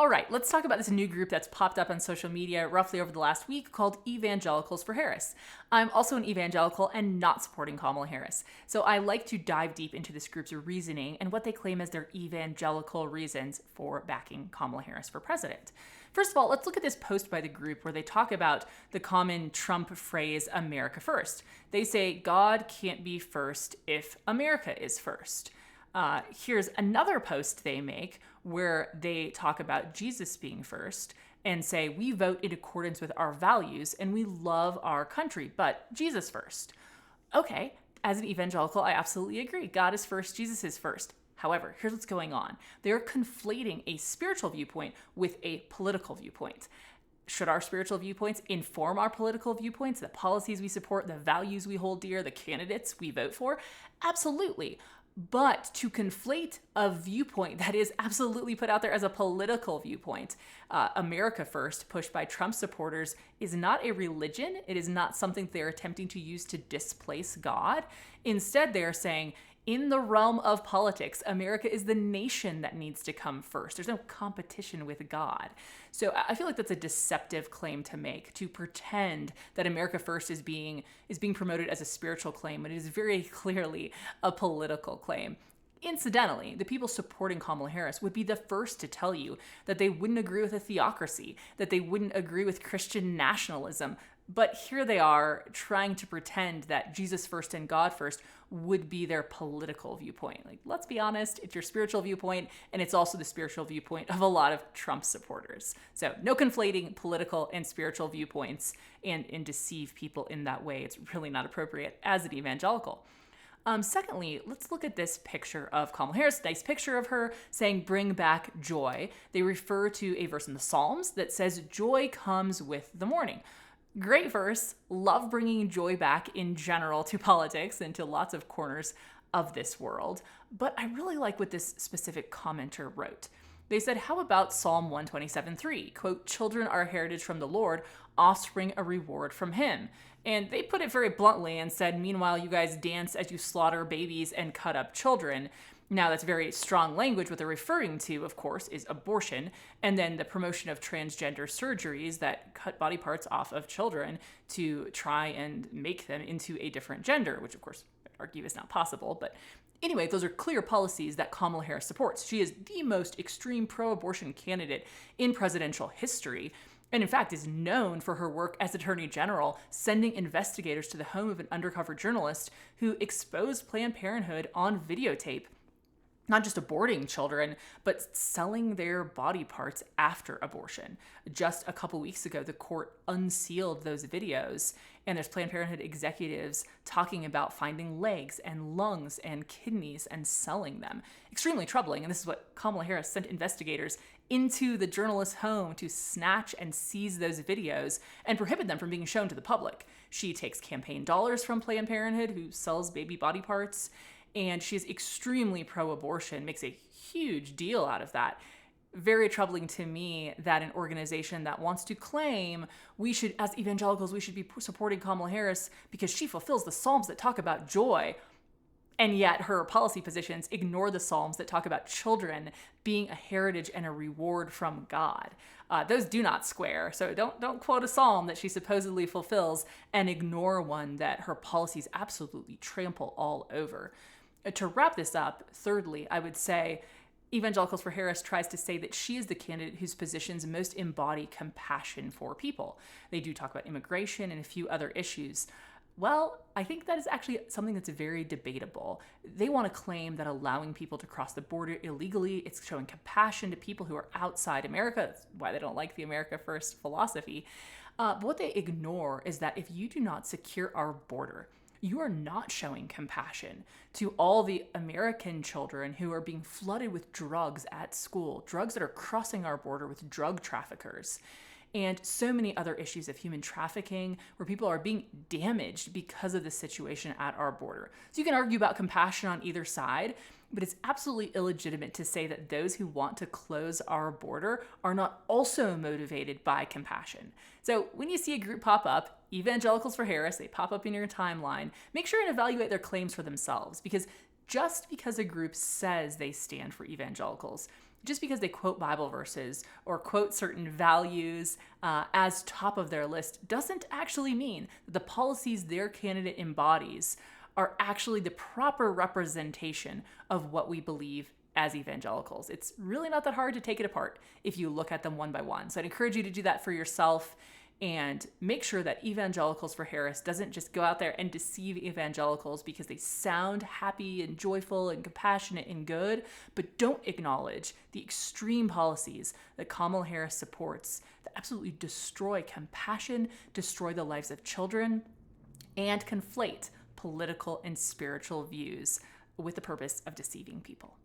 All right, let's talk about this new group that's popped up on social media roughly over the last week called Evangelicals for Harris. I'm also an evangelical and not supporting Kamala Harris, so I like to dive deep into this group's reasoning and what they claim as their evangelical reasons for backing Kamala Harris for president. First of all, let's look at this post by the group where they talk about the common Trump phrase, America first. They say, God can't be first if America is first. Here's another post they make where they talk about Jesus being first and say, we vote in accordance with our values and we love our country, but Jesus first. Okay, as an evangelical, I absolutely agree. God is first, Jesus is first. However, here's what's going on. They're conflating a spiritual viewpoint with a political viewpoint. Should our spiritual viewpoints inform our political viewpoints, the policies we support, the values we hold dear, the candidates we vote for? Absolutely. But to conflate a viewpoint that is absolutely put out there as a political viewpoint, America First, pushed by Trump supporters, is not a religion. It is not something they're attempting to use to displace God. Instead, they're saying, in the realm of politics, America is the nation that needs to come first. There's no competition with God. So I feel like that's a deceptive claim to make, to pretend that America first is being promoted as a spiritual claim, when it is very clearly a political claim. Incidentally, the people supporting Kamala Harris would be the first to tell you that they wouldn't agree with a theocracy, that they wouldn't agree with Christian nationalism. But here they are trying to pretend that Jesus first and God first would be their political viewpoint. Like, let's be honest, it's your spiritual viewpoint, and it's also the spiritual viewpoint of a lot of Trump supporters. So no conflating political and spiritual viewpoints and deceive people in that way. It's really not appropriate as an evangelical. Secondly, let's look at this picture of Kamala Harris, nice picture of her saying, bring back joy. They refer to a verse in the Psalms that says, joy comes with the morning. Great verse. Love bringing joy back in general to politics and to lots of corners of this world. But I really like what this specific commenter wrote. They said, how about Psalm 127:3? Quote, children are a heritage from the Lord, offspring a reward from him. And they put it very bluntly and said, meanwhile, you guys dance as you slaughter babies and cut up children. Now, that's very strong language. What they're referring to, of course, is abortion, and then the promotion of transgender surgeries that cut body parts off of children to try and make them into a different gender, which, of course, I argue is not possible. But anyway, those are clear policies that Kamala Harris supports. She is the most extreme pro-abortion candidate in presidential history, and in fact is known for her work as Attorney General, sending investigators to the home of an undercover journalist who exposed Planned Parenthood on videotape. Not just aborting children, but selling their body parts after abortion. Just a couple weeks ago, the court unsealed those videos, and there's Planned Parenthood executives talking about finding legs and lungs and kidneys and selling them. Extremely troubling, and this is what Kamala Harris sent investigators into the journalist's home to snatch and seize those videos and prohibit them from being shown to the public. She takes campaign dollars from Planned Parenthood, who sells baby body parts, and she is extremely pro-abortion, makes a huge deal out of that. Very troubling to me that an organization that wants to claim we should, as evangelicals, we should be supporting Kamala Harris because she fulfills the Psalms that talk about joy, and yet her policy positions ignore the Psalms that talk about children being a heritage and a reward from God. Those do not square. So don't quote a Psalm that she supposedly fulfills and ignore one that her policies absolutely trample all over. To wrap this up, thirdly, I would say Evangelicals for Harris tries to say that she is the candidate whose positions most embody compassion for people. They do talk about immigration and a few other issues. Well, I think that is actually something that's very debatable. They want to claim that allowing people to cross the border illegally, it's showing compassion to people who are outside America. That's why they don't like the America First philosophy. But what they ignore is that if you do not secure our border, you are not showing compassion to all the American children who are being flooded with drugs at school, drugs that are crossing our border with drug traffickers, and so many other issues of human trafficking where people are being damaged because of the situation at our border. So you can argue about compassion on either side, but it's absolutely illegitimate to say that those who want to close our border are not also motivated by compassion. So when you see a group pop up, Evangelicals for Harris, they pop up in your timeline, make sure and evaluate their claims for themselves, because just because a group says they stand for evangelicals Just because they quote Bible verses or quote certain values as top of their list doesn't actually mean that the policies their candidate embodies are actually the proper representation of what we believe as evangelicals. It's really not that hard to take it apart if you look at them one by one. So I'd encourage you to do that for yourself and make sure that Evangelicals for Harris doesn't just go out there and deceive evangelicals because they sound happy and joyful and compassionate and good, but don't acknowledge the extreme policies that Kamala Harris supports that absolutely destroy compassion, destroy the lives of children, and conflate political and spiritual views with the purpose of deceiving people.